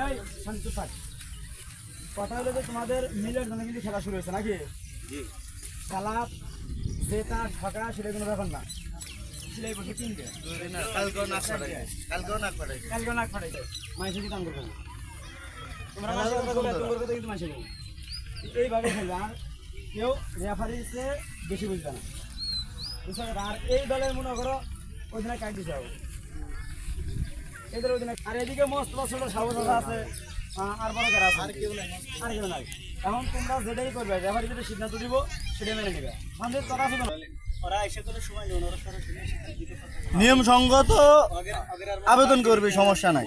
এই শান্ত থাক। কথা হলো যে তোমাদের মিলের জন্য কিন্তু খেলা শুরু হয়েছে নাকি? খেলা জেতা ঠকা সেটা কোনো ব্যাপার না। সিলাই বসে কিনবে কালকেও নাক ফাটাইছে মাইসে কি দাম করবে তোমরা কিন্তু মাইসে দেবো এইভাবে খেলবে। আর কেউ রেফারিতে বেশি বুঝবে না, বুঝতে পারবে? আর এই দলের মনে করো ওই দিনে কাট দিতে হবে এদের ওই দিনে। আর এদিকে মস্ত ছোট সাহস আছে আর বড় কেরা আছে, আর কেউ নাই। এখন তোমরা যেটাই করবে রেফারি যেটা সিদ্ধান্ত দিব সেটাই মেনে নেবে। আমাদের তোরা আছে নিয়ম সঙ্গত আবেদন করবে, সমস্যা নাই।